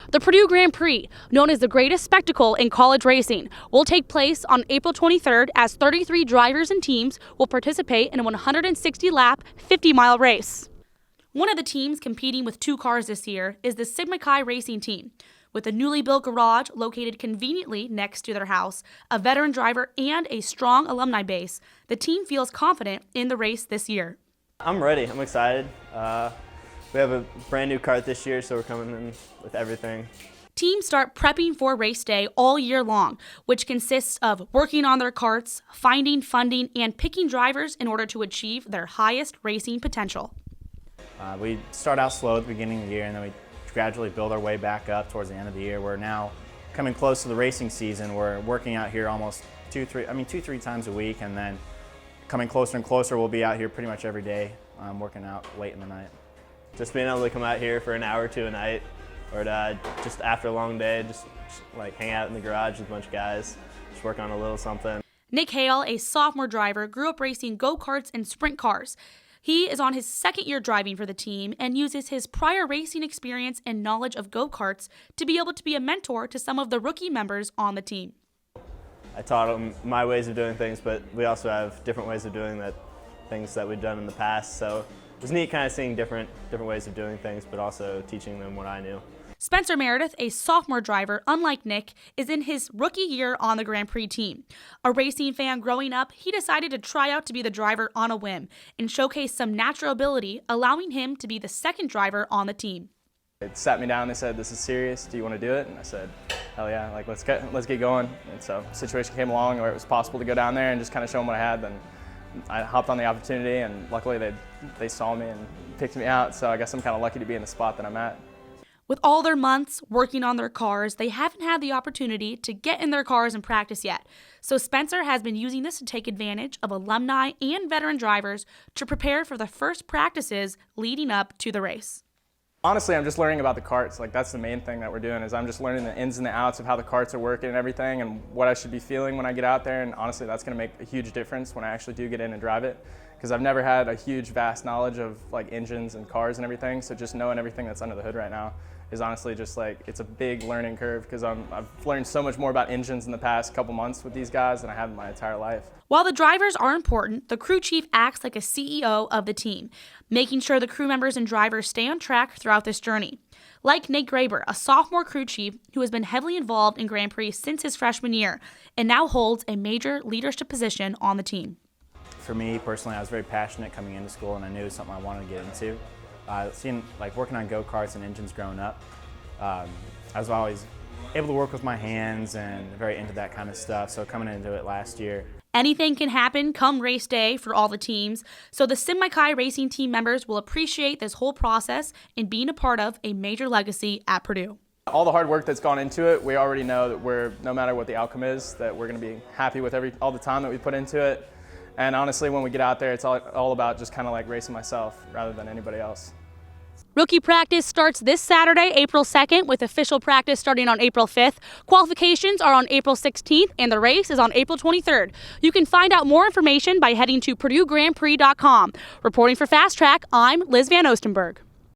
The Purdue Grand Prix, known as the greatest spectacle in college racing, will take place on April 23rd as 33 drivers and teams will participate in a 160-lap, 50-mile race. One of the teams competing with 2 cars this year is the Sigma Chi racing team. With a newly built garage located conveniently next to their house, a veteran driver, and a strong alumni base, the team feels confident in the race this year. I'm ready. I'm excited. We have a brand new kart this year, so we're coming in with everything. Teams start prepping for race day all year long, which consists of working on their karts, finding funding, and picking drivers in order to achieve their highest racing potential. We start out slow at the beginning of the year, and then we gradually build our way back up towards the end of the year. We're now coming close to the racing season. We're working out here almost 2-3 times a week, and then coming closer and closer, we'll be out here pretty much every day, working out late in the night. Just being able to come out here for an hour or 2 a night, or just after a long day, just like hang out in the garage with a bunch of guys, just work on a little something. Nick Hale, a sophomore driver, grew up racing go-karts and sprint cars. He is on his 2nd year driving for the team and uses his prior racing experience and knowledge of go-karts to be able to be a mentor to some of the rookie members on the team. I taught them my ways of doing things, but we also have different ways of doing things that we've done in the past. So it was neat kind of seeing different ways of doing things, but also teaching them what I knew. Spencer Meredith, a sophomore driver, unlike Nick, is in his rookie year on the Grand Prix team. A racing fan growing up, he decided to try out to be the driver on a whim and showcase some natural ability, allowing him to be the 2nd driver on the team. They sat me down, they said, "This is serious, do you want to do it?" And I said, "Hell yeah, like let's get going." And so the situation came along where it was possible to go down there and just kind of show them what I had. Then I hopped on the opportunity, and luckily they saw me and picked me out, so I guess I'm kind of lucky to be in the spot that I'm at. With all their months working on their cars, they haven't had the opportunity to get in their cars and practice yet. So Spencer has been using this to take advantage of alumni and veteran drivers to prepare for the first practices leading up to the race. Honestly, I'm just learning about the karts. Like, that's the main thing that we're doing, is I'm just learning the ins and the outs of how the karts are working and everything, and what I should be feeling when I get out there. And honestly, that's going to make a huge difference when I actually do get in and drive it, because I've never had a huge, vast knowledge of like engines and cars and everything. So just knowing everything that's under the hood right now is honestly just like, it's a big learning curve, because I've learned so much more about engines in the past couple months with these guys than I have in my entire life. While the drivers are important, the crew chief acts like a CEO of the team, making sure the crew members and drivers stay on track throughout this journey. Like Nate Graber, a sophomore crew chief who has been heavily involved in Grand Prix since his freshman year and now holds a major leadership position on the team. For me personally, I was very passionate coming into school, and I knew it was something I wanted to get into. Seeing like working on go-karts and engines growing up, I was always able to work with my hands and very into that kind of stuff. So coming into it last year. Anything can happen come race day for all the teams, so the Sigma Chi racing team members will appreciate this whole process and being a part of a major legacy at Purdue. All the hard work that's gone into it, we already know that no matter what the outcome is, that we're going to be happy with all the time that we put into it. And honestly, when we get out there, it's all about just kind of like racing myself rather than anybody else. Rookie practice starts this Saturday, April 2nd, with official practice starting on April 5th. Qualifications are on April 16th, and the race is on April 23rd. You can find out more information by heading to PurdueGrandPrix.com. Reporting for Fast Track, I'm Liz Van Oostenburg.